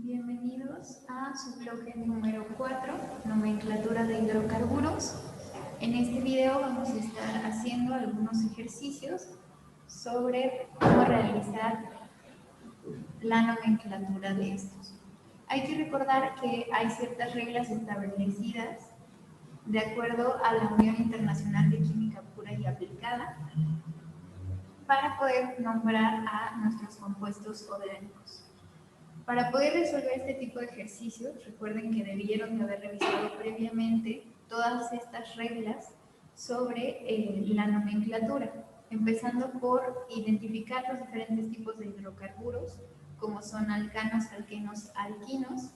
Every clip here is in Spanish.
Bienvenidos a su bloque número 4, nomenclatura de hidrocarburos. En este video vamos a estar haciendo algunos ejercicios sobre cómo realizar la nomenclatura de estos. Hay que recordar que hay ciertas reglas establecidas de acuerdo a la Unión Internacional de Química Pura y Aplicada para poder nombrar a nuestros compuestos orgánicos. Para poder resolver este tipo de ejercicios, recuerden que debieron de haber revisado previamente todas estas reglas sobre la nomenclatura, empezando por identificar los diferentes tipos de hidrocarburos, como son alcanos, alquenos, alquinos,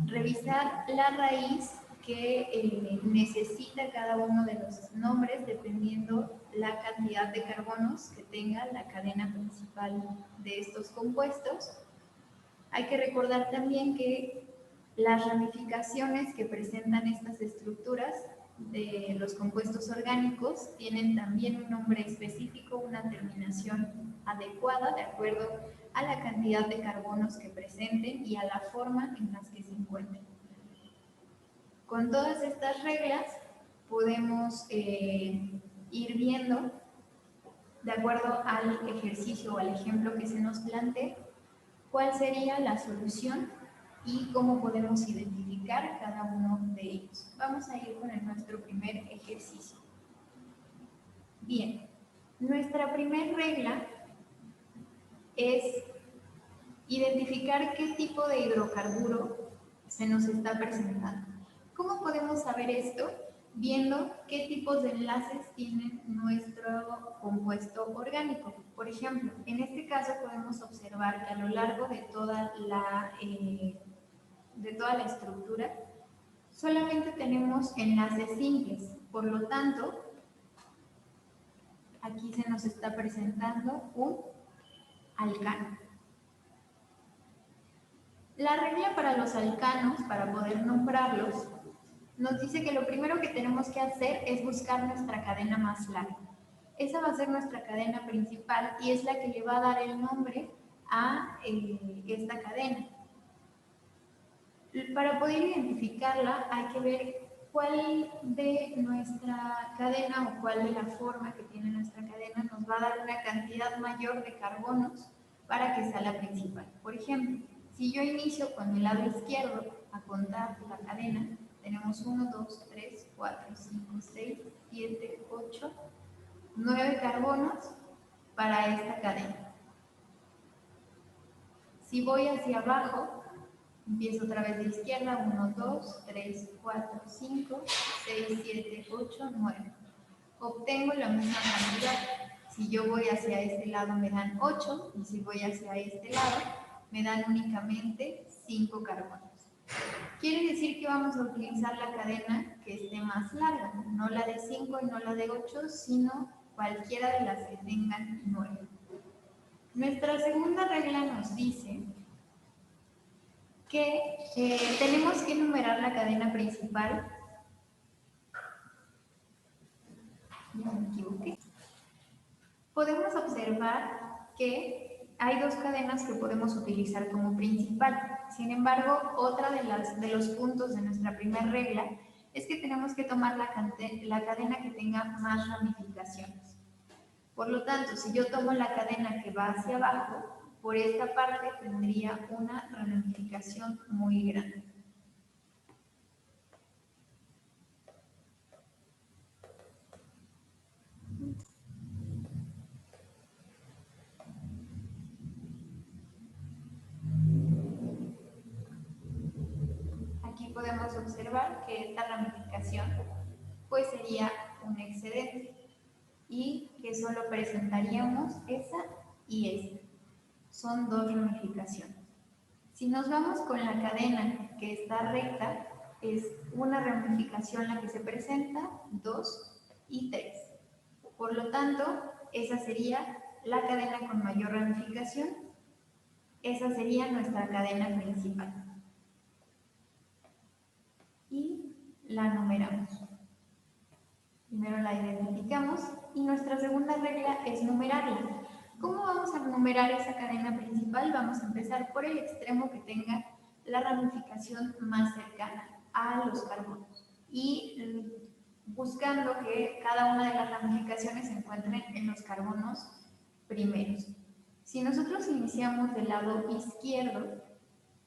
revisar la raíz que necesita cada uno de los nombres dependiendo la cantidad de carbonos que tenga la cadena principal de estos compuestos. Hay que recordar también que las ramificaciones que presentan estas estructuras de los compuestos orgánicos tienen también un nombre específico, una terminación adecuada de acuerdo a la cantidad de carbonos que presenten y a la forma en las que se encuentren. Con todas estas reglas podemos ir viendo, de acuerdo al ejercicio o al ejemplo que se nos plantee, cuál sería la solución y cómo podemos identificar cada uno de ellos. Vamos a ir con nuestro primer ejercicio. Bien, nuestra primera regla es identificar qué tipo de hidrocarburo se nos está presentando. ¿Cómo podemos saber esto? Viendo qué tipos de enlaces tiene nuestro compuesto orgánico. Por ejemplo, en este caso podemos observar que a lo largo de toda la estructura solamente tenemos enlaces simples. Por lo tanto, aquí se nos está presentando un alcano. La regla para los alcanos, para poder nombrarlos, nos dice que lo primero que tenemos que hacer es buscar nuestra cadena más larga. Esa va a ser nuestra cadena principal y es la que le va a dar el nombre a esta cadena. Para poder identificarla hay que ver cuál de nuestra cadena o cuál de la forma que tiene nuestra cadena nos va a dar una cantidad mayor de carbonos para que sea la principal. Por ejemplo, si yo inicio con el lado izquierdo a contar la cadena, tenemos 1, 2, 3, 4, 5, 6, 7, 8, 9 carbonos para esta cadena. Si voy hacia abajo, empiezo otra vez de izquierda, 1, 2, 3, 4, 5, 6, 7, 8, 9. Obtengo la misma cantidad. Si yo voy hacia este lado me dan 8 y si voy hacia este lado me dan únicamente 5 carbonos. Quiere decir que vamos a utilizar la cadena que esté más larga, no la de 5 y no la de 8, sino cualquiera de las que tengan 9. Nuestra segunda regla nos dice que tenemos que numerar la cadena principal. Ya me equivoqué. Podemos observar que hay dos cadenas que podemos utilizar como principal. Sin embargo, otra de los puntos de nuestra primera regla es que tenemos que tomar la cadena que tenga más ramificaciones. Por lo tanto, si yo tomo la cadena que va hacia abajo, por esta parte tendría una ramificación muy grande. Aquí podemos observar que esta ramificación pues sería un excedente y que solo presentaríamos esa y esta. Son dos ramificaciones. Si nos vamos con la cadena que está recta, es una ramificación la que se presenta, 2 y 3. Por lo tanto, esa sería la cadena con mayor ramificación. Esa sería nuestra cadena principal. Y la numeramos. Primero la identificamos y nuestra segunda regla es numerarla. ¿Cómo vamos a numerar esa cadena principal? Vamos a empezar por el extremo que tenga la ramificación más cercana a los carbonos y buscando que cada una de las ramificaciones se encuentren en los carbonos primeros. Si nosotros iniciamos del lado izquierdo,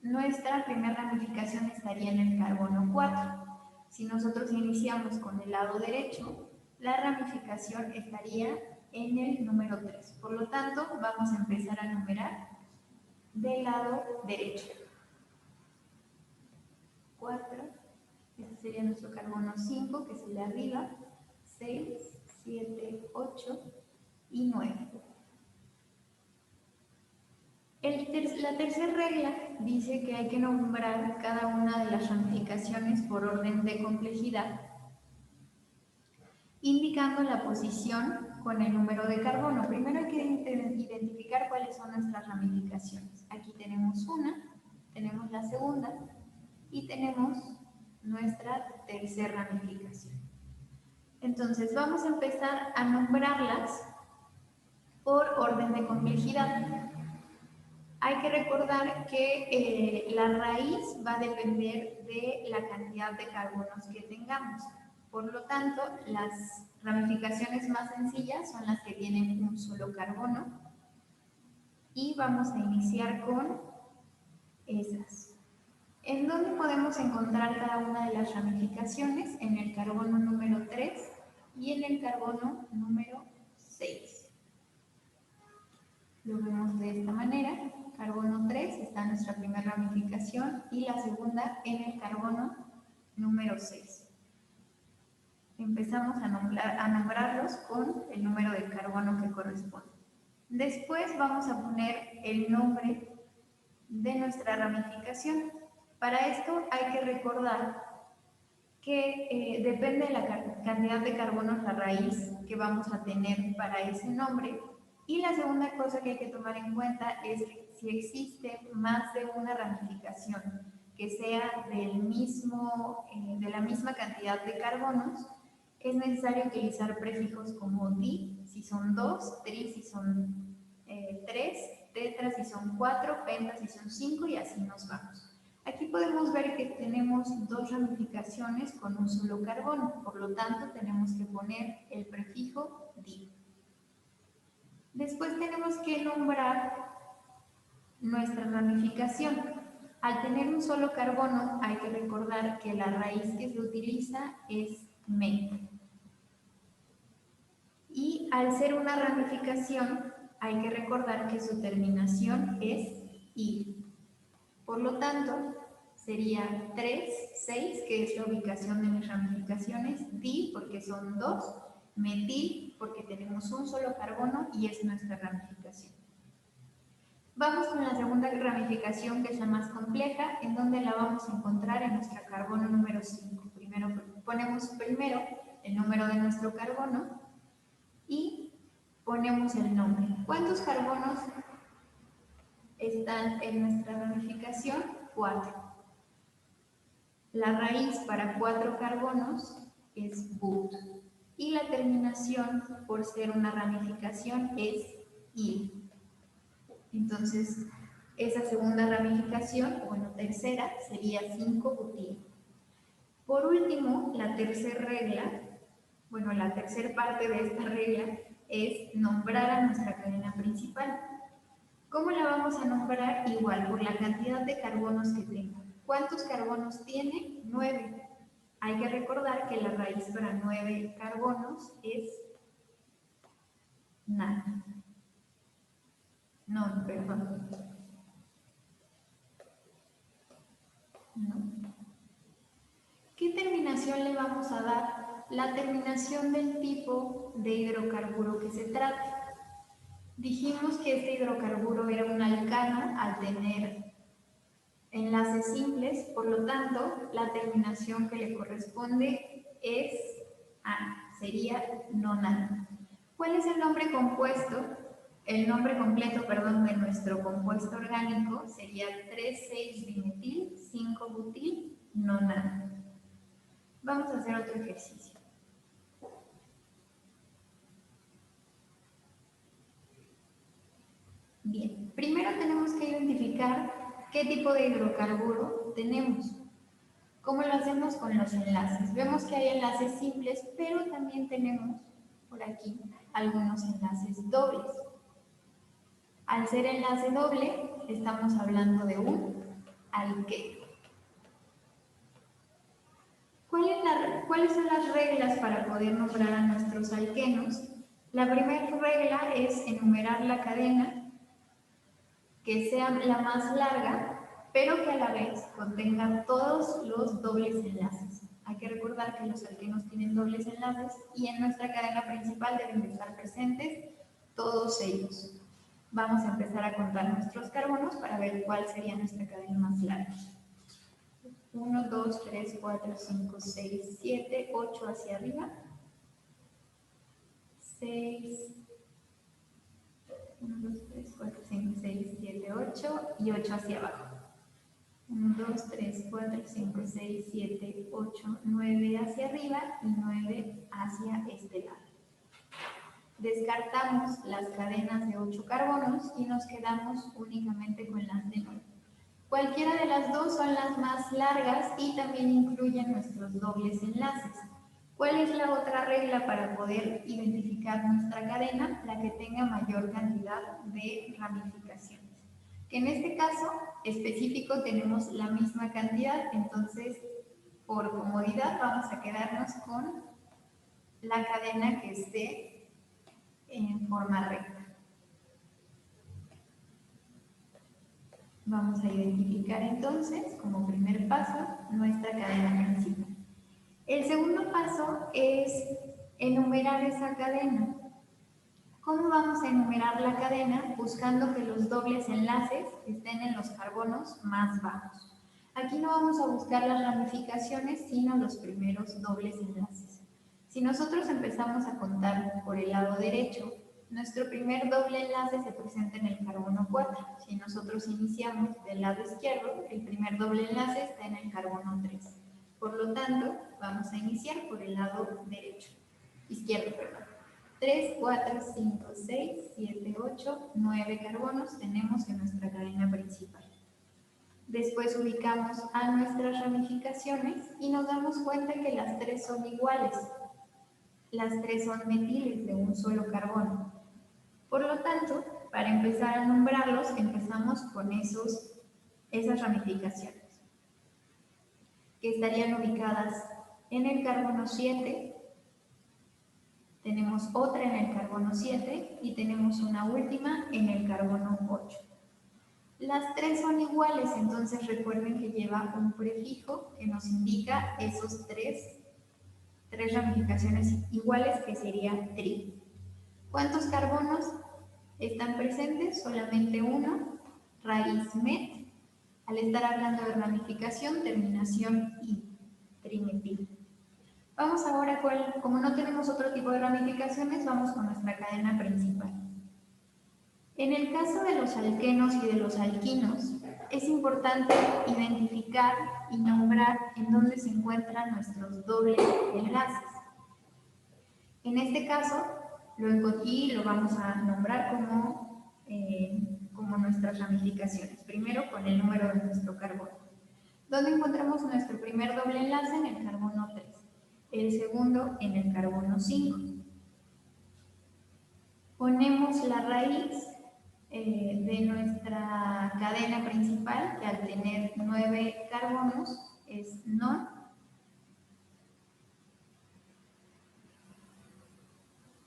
nuestra primera ramificación estaría en el carbono 4. Si nosotros iniciamos con el lado derecho, la ramificación estaría en el número 3. Por lo tanto, vamos a empezar a numerar del lado derecho. 4, este sería nuestro carbono 5, que es el de arriba, 6, 7, 8 y 9. La tercera regla dice que hay que nombrar cada una de las ramificaciones por orden de complejidad, indicando la posición con el número de carbono. Primero hay que identificar cuáles son nuestras ramificaciones. Aquí tenemos una, tenemos la segunda y tenemos nuestra tercera ramificación. Entonces vamos a empezar a nombrarlas por orden de complejidad. Hay que recordar que la raíz va a depender de la cantidad de carbonos que tengamos. Por lo tanto, las ramificaciones más sencillas son las que tienen un solo carbono. Y vamos a iniciar con esas. ¿En dónde podemos encontrar cada una de las ramificaciones? En el carbono número 3 y en el carbono número 6. Lo vemos de esta manera. Carbono 3 está en nuestra primera ramificación y la segunda en el carbono número 6. Empezamos a nombrarlos con el número de carbono que corresponde. Después vamos a poner el nombre de nuestra ramificación. Para esto hay que recordar que depende de la cantidad de carbonos la raíz que vamos a tener para ese nombre. Y la segunda cosa que hay que tomar en cuenta es que si existe más de una ramificación que sea de la misma cantidad de carbonos, es necesario utilizar prefijos como di si son 2, tri si son 3, tetra si son 4, penta si son 5 y así nos vamos. Aquí podemos ver que tenemos dos ramificaciones con un solo carbono, por lo tanto tenemos que poner el prefijo di. Después tenemos que nombrar nuestra ramificación. Al tener un solo carbono hay que recordar que la raíz que se utiliza es me. Y al ser una ramificación hay que recordar que su terminación es i. Por lo tanto, sería 3, 6, que es la ubicación de mis ramificaciones, di, porque son 2, metil, porque tenemos un solo carbono y es nuestra ramificación. Vamos con la segunda ramificación, que es la más compleja, en donde la vamos a encontrar en nuestro carbono número 5. Ponemos primero el número de nuestro carbono y ponemos el nombre. ¿Cuántos carbonos están en nuestra ramificación? 4. La raíz para 4 carbonos es but. Y la terminación, por ser una ramificación, es il. Entonces, esa segunda ramificación, bueno, tercera, sería 5-butil. Por último, la tercera regla, bueno, la tercera parte de esta regla es nombrar a nuestra cadena principal. ¿Cómo la vamos a nombrar? Igual, por la cantidad de carbonos que tenga. ¿Cuántos carbonos tiene? 9. Hay que recordar que la raíz para 9 carbonos es nada. No, perdón. No. ¿Qué terminación le vamos a dar? La terminación del tipo de hidrocarburo que se trate. Dijimos que este hidrocarburo era un alcano al tener enlaces simples, por lo tanto, la terminación que le corresponde es A, sería nonano. ¿Cuál es el nombre compuesto? El nombre completo, perdón, de nuestro compuesto orgánico sería 3,6-dimetil, 5-butil, nonano. Vamos a hacer otro ejercicio. Bien, primero tenemos que identificar qué tipo de hidrocarburo tenemos. ¿Cómo lo hacemos con los enlaces? Vemos que hay enlaces simples, pero también tenemos por aquí algunos enlaces dobles. Al ser enlace doble, estamos hablando de un alqueno. ¿Cuáles son las reglas para poder nombrar a nuestros alquenos? La primera regla es enumerar la cadena que sea la más larga, pero que a la vez contenga todos los dobles enlaces. Hay que recordar que los alquenos tienen dobles enlaces y en nuestra cadena principal deben de estar presentes todos ellos. Vamos a empezar a contar nuestros carbonos para ver cuál sería nuestra cadena más larga. 1, 2, 3, 4, 5, 6, 7, 8 hacia arriba. 6, 1, 2, 3, 4, 5, 6, 7, 8 y 8 hacia abajo. 1, 2, 3, 4, 5, 6, 7, 8, 9 hacia arriba y 9 hacia este lado. Descartamos las cadenas de 8 carbonos y nos quedamos únicamente con las de 9. Cualquiera de las dos son las más largas y también incluyen nuestros dobles enlaces. ¿Cuál es la otra regla para poder identificar nuestra cadena? La que tenga mayor cantidad de ramificaciones. Que en este caso específico tenemos la misma cantidad, entonces por comodidad vamos a quedarnos con la cadena que esté en forma recta. Vamos a identificar entonces, como primer paso, nuestra cadena principal. El segundo paso es enumerar esa cadena. ¿Cómo vamos a enumerar la cadena? Buscando que los dobles enlaces estén en los carbonos más bajos. Aquí no vamos a buscar las ramificaciones, sino los primeros dobles enlaces. Si nosotros empezamos a contar por el lado derecho, nuestro primer doble enlace se presenta en el carbono 4. Si nosotros iniciamos del lado izquierdo, el primer doble enlace está en el carbono 3. Por lo tanto, vamos a iniciar por el lado derecho, izquierdo, perdón. 3, 4, 5, 6, 7, 8, 9 carbonos tenemos en nuestra cadena principal. Después ubicamos a nuestras ramificaciones y nos damos cuenta que las tres son iguales. Las tres son metiles de un solo carbono. Por lo tanto, para empezar a nombrarlos, empezamos con esas ramificaciones, que estarían ubicadas en el carbono 7, tenemos otra en el carbono 7 y tenemos una última en el carbono 8. Las tres son iguales, entonces recuerden que lleva un prefijo que nos indica esos tres ramificaciones iguales, que sería tri. ¿Cuántos carbonos están presentes? Solamente uno, raíz met. Al estar hablando de ramificación, terminación i, trimetil. Vamos ahora, como no tenemos otro tipo de ramificaciones, vamos con nuestra cadena principal. En el caso de los alquenos y de los alquinos, es importante identificar y nombrar en dónde se encuentran nuestros dobles enlaces. En este caso, lo vamos a nombrar como nuestras ramificaciones. Primero, con el número de nuestro carbono. ¿Dónde encontramos nuestro primer doble enlace? En el carbono 3. El segundo en el carbono 5. Ponemos la raíz de nuestra cadena principal, que al tener 9 carbonos es non.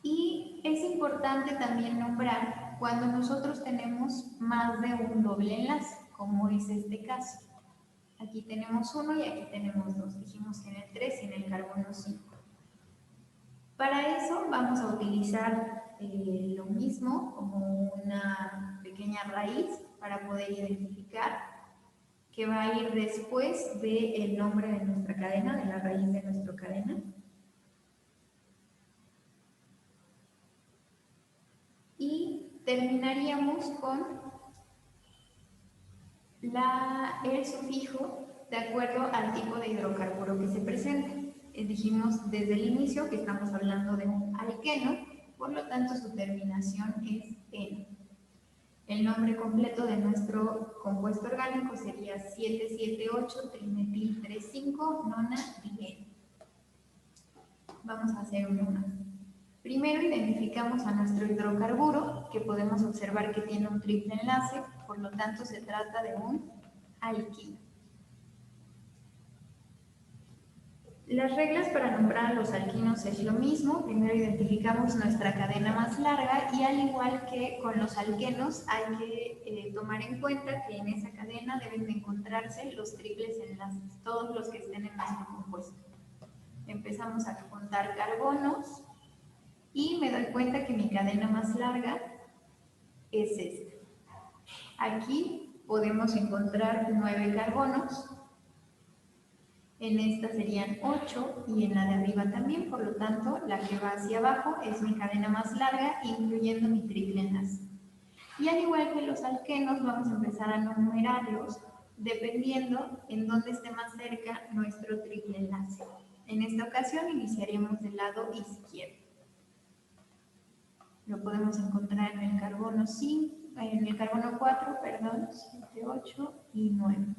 Y es importante también nombrar cuando nosotros tenemos más de un doble enlace, como es este caso. Aquí tenemos uno y aquí tenemos dos. Dijimos que en el 3 y en el carbono 5. Para eso vamos a utilizar lo mismo como una pequeña raíz para poder identificar que va a ir después del nombre de nuestra cadena, de la raíz de nuestra cadena. Y terminaríamos con el sufijo de acuerdo al tipo de hidrocarburo que se presente. Dijimos desde el inicio que estamos hablando de un alqueno, por lo tanto su terminación es eno. El nombre completo de nuestro compuesto orgánico sería 778-trimetil-3,5-nona-digeno. Vamos a hacer uno más. Primero identificamos a nuestro hidrocarburo, que podemos observar que tiene un triple enlace, por lo tanto se trata de un alquilo. Las reglas para nombrar a los alquinos es lo mismo. Primero identificamos nuestra cadena más larga y al igual que con los alquenos hay que tomar en cuenta que en esa cadena deben de encontrarse los triples enlaces, todos los que estén en nuestro compuesto. Empezamos a contar carbonos y me doy cuenta que mi cadena más larga es esta. Aquí podemos encontrar 9 carbonos. En esta serían 8 y en la de arriba también, por lo tanto, la que va hacia abajo es mi cadena más larga, incluyendo mi triple enlace. Y al igual que los alquenos, vamos a empezar a numerarlos dependiendo en dónde esté más cerca nuestro triple enlace. En esta ocasión iniciaremos del lado izquierdo. Lo podemos encontrar en el carbono 4, 7, 8 y 9.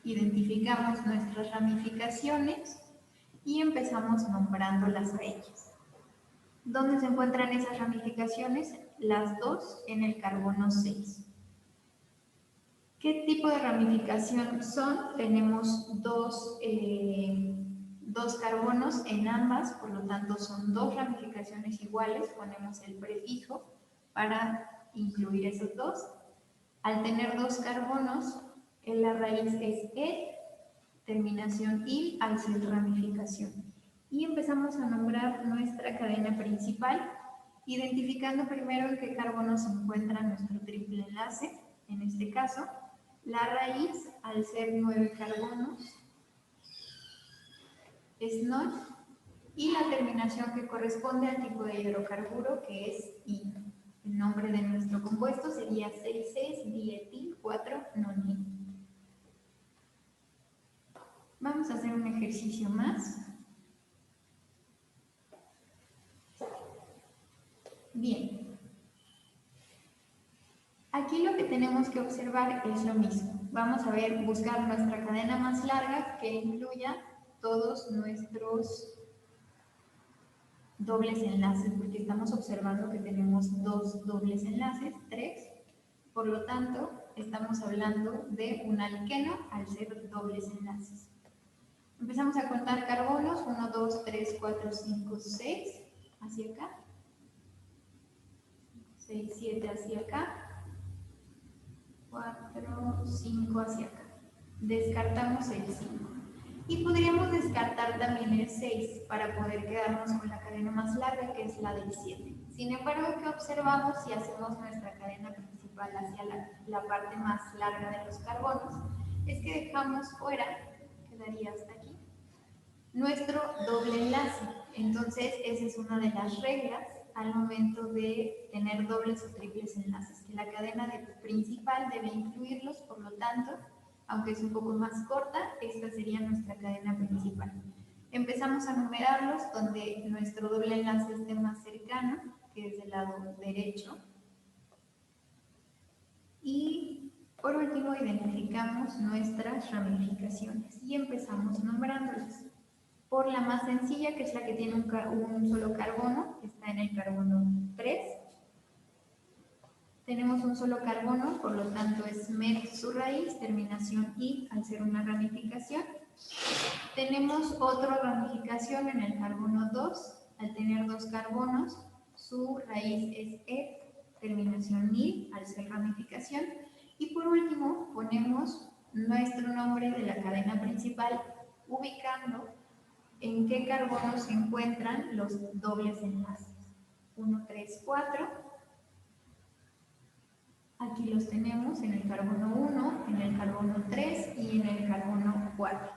Identificamos nuestras ramificaciones y empezamos nombrándolas a ellas. ¿Dónde se encuentran esas ramificaciones? Las dos en el carbono 6. ¿Qué tipo de ramificación son? Tenemos dos carbonos en ambas, por lo tanto son dos ramificaciones iguales, ponemos el prefijo para incluir esos dos. Al tener dos carbonos, la raíz es E, terminación IL, al ser ramificación. Y empezamos a nombrar nuestra cadena principal, identificando primero en qué carbono se encuentra nuestro triple enlace. En este caso, la raíz, al ser 9 carbonos, es NON, y la terminación que corresponde al tipo de hidrocarburo, que es IN. El nombre de nuestro compuesto sería 6,6-dietil-4-nonil. Vamos a hacer un ejercicio más. Bien. Aquí lo que tenemos que observar es lo mismo. Vamos a buscar nuestra cadena más larga que incluya todos nuestros dobles enlaces, porque estamos observando que tenemos dos dobles enlaces, 3. Por lo tanto, estamos hablando de un alqueno al ser dobles enlaces. Empezamos a contar carbonos, 1, 2, 3, 4, 5, 6, hacia acá. 6, 7 hacia acá. 4, 5 hacia acá. Descartamos el 5. Y podríamos descartar también el 6 para poder quedarnos con la cadena más larga, que es la del 7. Sin embargo, ¿qué observamos si hacemos nuestra cadena principal hacia la parte más larga de los carbonos? Es que dejamos fuera, quedaría hasta aquí, nuestro doble enlace. Entonces, esa es una de las reglas al momento de tener dobles o triples enlaces, que la cadena principal debe incluirlos, por lo tanto, aunque es un poco más corta, esta sería nuestra cadena principal. Empezamos a numerarlos donde nuestro doble enlace esté más cercano, que es del lado derecho. Y por último identificamos nuestras ramificaciones y empezamos nombrándolas. Por la más sencilla, que es la que tiene un solo carbono, que está en el carbono 3. Tenemos un solo carbono, por lo tanto es met su raíz, terminación I, al ser una ramificación. Tenemos otra ramificación en el carbono 2, al tener dos carbonos, su raíz es E, terminación I, al ser ramificación. Y por último, ponemos nuestro nombre de la cadena principal, ubicando en qué carbonos se encuentran los dobles enlaces. 1, 3, 4. Aquí los tenemos en el carbono 1, en el carbono 3 y en el carbono 4.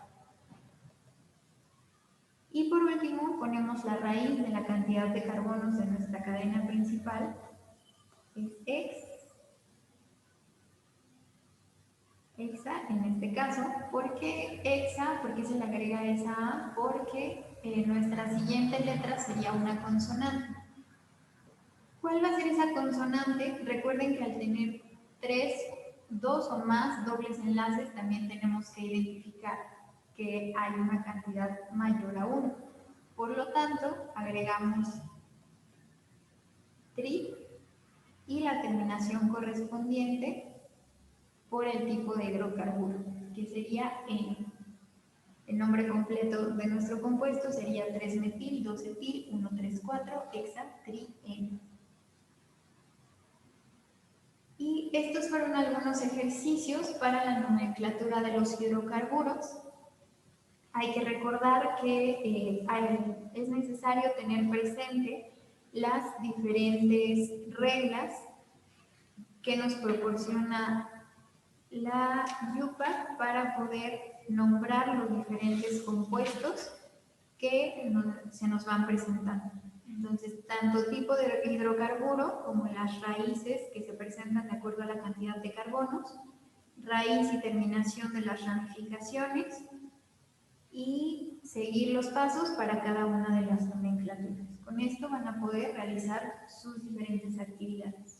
Y por último ponemos la raíz de la cantidad de carbonos de nuestra cadena principal, es hexa en este caso. ¿Por qué hexa? ¿Por qué se le agrega esa A? Porque nuestra siguiente letra sería una consonante. ¿Cuál va a ser esa consonante? Recuerden que al tener dos o más dobles enlaces, también tenemos que identificar que hay una cantidad mayor a 1. Por lo tanto, agregamos tri y la terminación correspondiente por el tipo de hidrocarburo, que sería N. El nombre completo de nuestro compuesto sería 3-metil, 2-etil, 1,3,4-hexatri-N. Y estos fueron algunos ejercicios para la nomenclatura de los hidrocarburos. Hay que recordar que es necesario tener presente las diferentes reglas que nos proporciona la IUPAC para poder nombrar los diferentes compuestos que se nos van presentando. Entonces, tanto tipo de hidrocarburo como las raíces que se presentan de acuerdo a la cantidad de carbonos, raíz y terminación de las ramificaciones y seguir los pasos para cada una de las nomenclaturas. Con esto van a poder realizar sus diferentes actividades.